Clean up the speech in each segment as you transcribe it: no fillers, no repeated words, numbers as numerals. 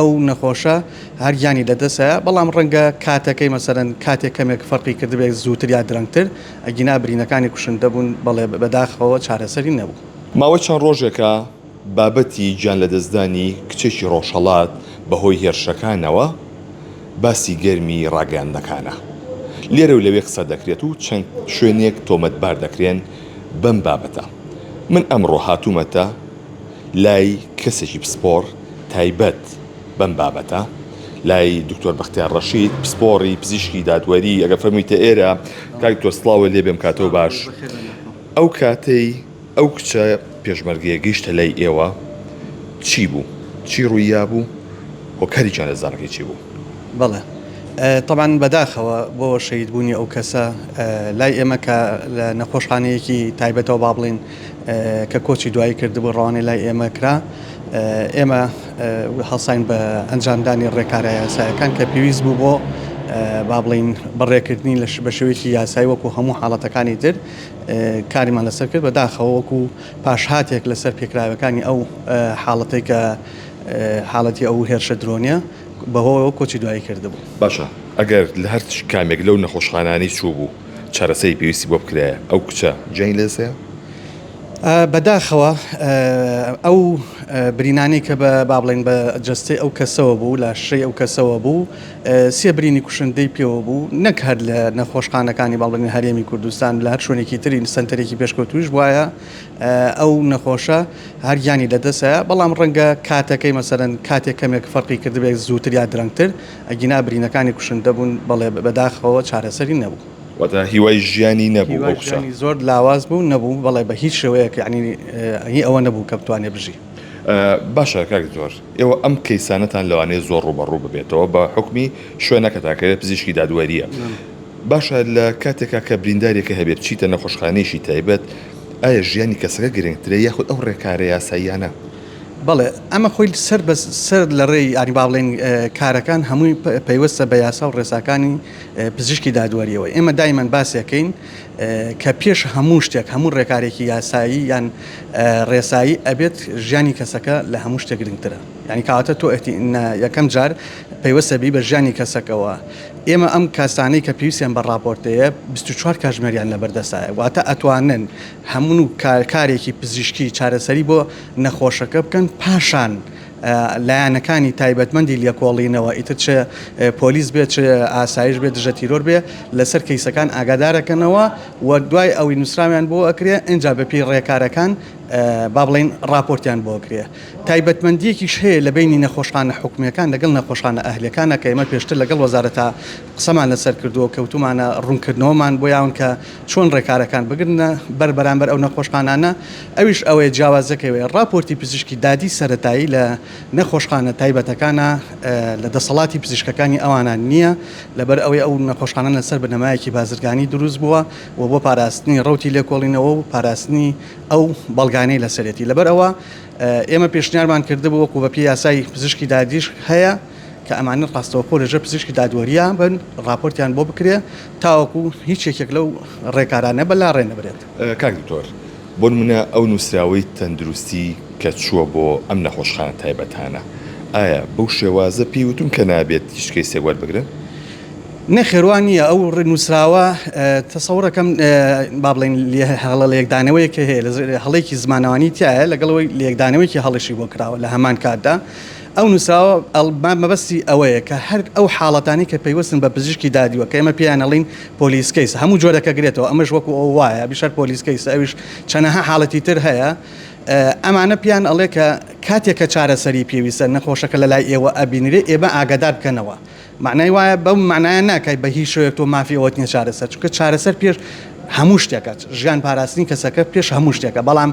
ئەو نەخۆشە هەرگیانی لەدەستە بەڵام ڕەنگە کاتەکەی مەسەرەن کاتێک کەمێک فەرقی کردبێت زووتر یا درەنگتر ئەگینا برینەکانی کوشندە بوون بەڵێ بەداخەوە چارەسەری نەبوو. ماوە چەند ڕۆژێکە بابەتی گیان لە دەستدانی کچێکی ڕۆژهەڵات بەهۆی هێرشەکانەوە باسی گەرمی ڕاگەاندنەکانە. لێرە و لەوێ قسە دەکرێت و چەند شوێنێک تۆمەتبار دەکرێن بەم بابەتە. من ئەمڕۆ هاتوومەتە لای کەسێکی پسپۆر تایبەت بەم بابەتە، لای دکتۆر بەختیار ڕەشید پسپۆڕی پزیشکی دادوەری. ئەگە فەرموویتە ئێرە کاک تۆ سڵاوە لێ بێم کاتەوە باش. ئەو کاتەی ئەو کچە پێشمەرگەیە گەیشتە لای ئێوە چی بوو؟ چی ڕووییا بوو؟ هۆکاری جانەزارەکەی چی بوو؟ بەڵێ طبعاً بەداخەوە بۆ شەیدبوونی ئەو کەسە لای ئێمە کە لە نەخۆشخانەیەکی تایبەتەوە با بڵێن کە کۆچی دوایی کردبوو ڕەوانەی لای ئێمە کرا، ئێمە هەڵساین بە ئەنجامدانی ڕێکارە یاسایەکان کە پێویست بوو بۆ با بڵین بەڕێکردنی بە شێوەیەکی یاسایی وەکو هەموو حاڵەتەکانی تر کاریمان لەسەر کرد. بەداخەوە وەکو پاشهاتێک لەسەر پێکراوەکانی ئەو حاڵەتەی کە حاڵەتی ئەو هێرشە درۆنیە بەهۆیەوە کۆچی دوایی کردبوو. باشە، ئەگەر لە هەر کامێک لەو نەخۆشخانانی چوو بوو چارەسەری پێویستی بۆ بکرایە ئەو کچە جێی لەسەیە؟ بەداخەوە ئەو برینانی کە بە با بڵێن بە جەستەی ئەو کەسەوە بوو لە شەی ئەو کەسەوە بوو سێ برینی کوشندەی پێوە بوو، نەک هەر لە نەخۆشخانەکانی با بڵێن هەرێمی کوردستان لە هەر شوێنێکی تری سنتەرێکی پێشکەوتوش وایە ئەو نەخۆشە هەرگیانی لەدەستە بەڵام ڕەنگە کاتەکەی مەسەرەن کاتێک کەمێک فەرقی کردبێت زووتر یا درەنگتر ئەگینا برینەکانی کوشندە بوون بەڵێ بەداخەوە چارەسەری نەبوو. واتە هیوای ژیانی نەبوو ئەو کچە؟ زۆر لاواز بوو نەبوو بەڵێ بە هیچ شێوەیەک یعنی ئەوە نەبوو کە بتوانێ بژی. باشە کاک زۆر، ئێوە ئەم کەیسانەتان لەوانەیە زۆر ڕوبەڕوو ببێتەوە بە حکمی شوێنەکە تاکە پزیشکی دادوەریە. باشە لە کاتێکا کە بریندارێکە هەبێت چیتە نەخۆشخانەیەکی تایبەت، ئایا ژیانی کەسەکە گرنگترە یاخود ئەو ڕێکارە یاساییانە؟ بەڵێ ئەمە خۆی سەر لە ڕێی ینی با بڵێن کارەکان هەمووی پەیوەستە بە یاسا و ڕێساکانی پزیشکی دادوەریەوە. ئێمە دایمەن باسیەکەین کە پێش هەموو شتێک هەموو ڕێکارێکی یاسایی یان ڕێسایی ئەبێت ژیانی کەسەکە لە هەموو شتێک گرنگترە. ینی کاتە تۆ یەکەم جار پەیوەستە بی بە ژیانی کەسەکەەوە. ئێمە ئەم کاسانەی کە پێویستیان بە راپۆرتەیە 24 کاتژمێریان لەبەردەستایە، واتە ئەتوانن هەموو کارێکی پزیشکی چارەسەری بۆ نەخۆشەکە بکەن پاشان لایەنەکانی تایبەتمەندی لێکۆڵینەوە ئیتر چه پۆلیس بێت چه ئاسایش بێت دژە تیرۆر بێ لەسەر کەیسەکان ئاگادارەکەنەوە و دوای ئەوی نووسراویان بۆ ئەکرێ ئەنجا بەپی ڕێکارەکان با بڵێن راپۆرتیان بۆ کرێ. تایبەتمەندیەکیش هەیە لە بینی نەخۆشخانە حکومیەکان لەگەڵ نەخۆشخانە ئەهلیەکانە کە ئێمە پێشتر لەگەڵ وەزارەتە قسەمان لەسەر کردووە کەوتومانە ڕوونکردنەوەمان بۆ یاون کە چۆن ڕێکارەکان بگرنە بەرامبەر ئەو نەخۆشخانانە. ئەویش ئەوەیە جیاوازەکەوێ راپۆرتی پزیشکی دادی سەرەتایی لە نەخۆشخانە تایبەتەکانە لە دەسەڵاتی پزیشکەکانی ئەوانان نییە، لەبەر ئەوەی ئەو نەخۆشخانە لەسەر بنەمایەکی بازرگانی دروست بووە و بۆ پاراستنی ڕوتی لێکۆڵینەوە و پاراستنی ئەو بەڵگانەی لەسەرەتی. لەبەر ئەوە ئێمە پێشنیارمان کردبوو وەکو بە پێی یاسای پزیشکی دادیش هەیە کە ئەمانە ڕاستەوخۆ لەژێر پزیشکی دادوەریە بن راپۆرتیان بۆ بکرێ تاوەکو هیچ یەکێک لەو ڕێکارانە بەلا ڕێنەبرێت. کاک دکتۆر، بۆ نمونە ئەو نووسراوەی تەندروستی کە چووە بۆ ئەم نەخۆشخانە تایبەتانە، ئایا بەو شێوازە پێیوتون کە نابێت هیچ کەیسێک وەربگرن؟ نەخێوان نییە ئەو ڕنووسراوە تەسەوڕەکەم با بڵێن هەڵە لە یەکدانەوەیەکە هەیە لە هەڵێکی زمانەوانی تایە لەگەڵەوەی لە یەکدانەوەیکی هەڵیشی بۆ کراوە لە هەمان کاتدا. ئەو نووسراوە مەبەستی ئەوەیە کە هەر ئەو حاڵەتانی کە پێیوەستن بە پزیشکی دادیوە کە ئێمە پێیان ئەڵین پۆلیسکەیس هەموو جۆرەکە گرێتەوە، ئەمەش وەکو ئەو وایە بیشتر پۆلیسکەیس ئەویش چەنەها حاڵەتی تر هەیە. ئەمانە پیان ئەڵێ کە کاتێککە چارەسەری پێویستە نەخۆشەکە لە لای ئێوە ئەبینرێ ئێمە ئاگادار بکەنەوە. معنای وایە بەو معنایە ناکای بە هیچ شوەیەک تۆ مافیەوەت نیە چارەسەر، چونکە چارەسەر پێش هەموو شتێکە ژیان پاراستنی کەسەکە پێش هەموو شتێکە، بەڵام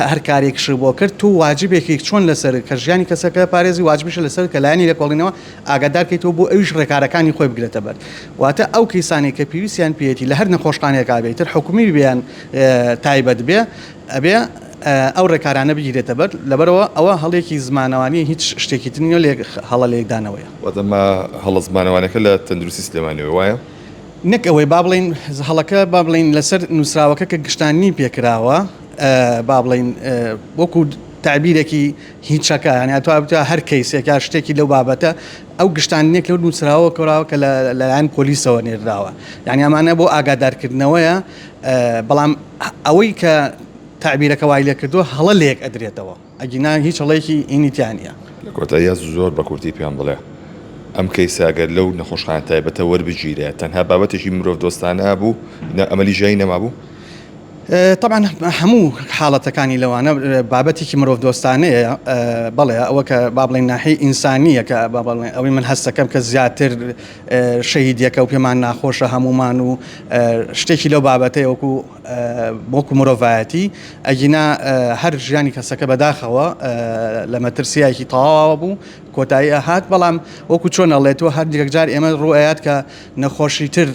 هەر کارێکش بۆ کرد تو واجبێکی چۆن لەسەر کە ژیانی کەسەکە پارێزی واجبیشە لەسەر کە لایەنی لێکۆڵینەوە ئاگادارکەیتەوە بۆ ئەویش ڕێکارەکانی خۆی بگرێتە بەر. واتە ئەو کەیسانێک کە پێویستیان پێێتی لە هەر نەخۆشخانەیەکا بێتتر حکومی بیان تایبەت بێ ئەبێ ئەو ڕێکارانە بگیرێتە بەر. لەبەرەوە ئەوە هەڵێکی زمانەوانی هیچ شتێکی ترنیە لێ هەڵە لە یەکدانەوەیە. واتەمە هەڵە زمانەوانەکە لە تەندروستی سلێمانیەوە وایە؟ نەک ئەوەی با بڵین هەڵەکە با بڵین لەسەر نووسراوەکە کە گشتانی پێکراوە با بڵین وەکو تعبیرێکی هیچەکە ینی ئەتوانێت هەر کەیسێکا شتێکی لەو بابەتە ئەو گشتانێک لەو نووسراوە کەراوە کە لەلایەن پۆلیسەوە نێردراوە یعنی ئەمانە بۆ ئاگادارکردنەوەیە بەڵام ئەوەی کە تعبیرەکە وای لێ کردووە هەڵە لێک ئەدرێتەوە ئەگینا هیچ هەڵەیەکی ئینیتیانە کۆتاییە زۆر بە کورتی پێیان بڵێ ئەم کەیساگەر لەو نەخۆشخانە تایبەتە وەربگیرێ تەنها بابەتێکی مرۆڤ دۆستانە بوو ئەمەلی ژایی نەمابوو طبعا هەموو حاڵەتەکانی لەوانە بابەتێکی مرۆڤ دۆستانەیە بەڵێ ئەوە کە با بڵێن ناحی ئینسانیە کە ئەوەی من هەستەکەم کە زیاتر شەهیدیەکە و پێمان ناخۆشە هەمومان و شتێکی لەو بابەتەیە وەکو مرۆڤایەتی ئەگینا هەر ژیانی کەسەکە بەداخەوە لە مەترسیایەکی تەواوە بوو کۆتایی هات بەڵام وەکو چۆن ئەڵێتەوە هەر جار ئێمە ڕوئات کە نەخۆشی تر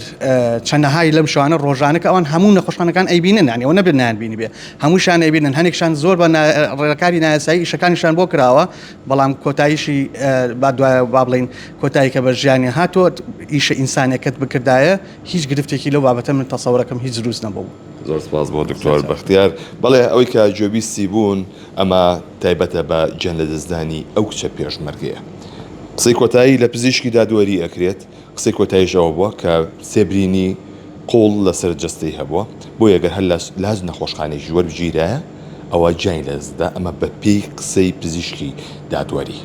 چەندەهای لەم شوانە ڕۆژانە کە ئەوان هەموو نەخۆشخانەکان ئەیبینن ئەوە نەبێت نانبینی بێ هەمووشان ئەیبینن هەنێکشان زۆر بە ڕێگەکاری نایاسایی شەکانیشان بۆ کراوە بەڵام کۆتاییشی با دوایە با بڵین کۆتایی کە بە ژیانی هاتووە ئیشە ئینسانەکەت بکردایە هیچ گرفتێکی لەو بابەتە من تەسەوڕەکەم هیچ دروست نەبوو. زۆر سپاس بۆ دکتۆر بەختیار بەڵێ ئەوەی کە جۆبیستی بوون ئەمە تایبەتە بە گیان لە دەستدانی ئەو کچە پێشمەرگەیە قسەی کۆتایی لە پزیشکی دادوەری ئەکرێت قسەی کۆتاییژەوە بووە کە سێبرینی قوڵ لەسەر جستەی هەبووە بۆ یەگەر هەر لاز نەخۆشخانەی وەربگیرایە ئەوە گیانی لە دەستدا ئەمە بە پێی قسەی پزیشکی دادوەری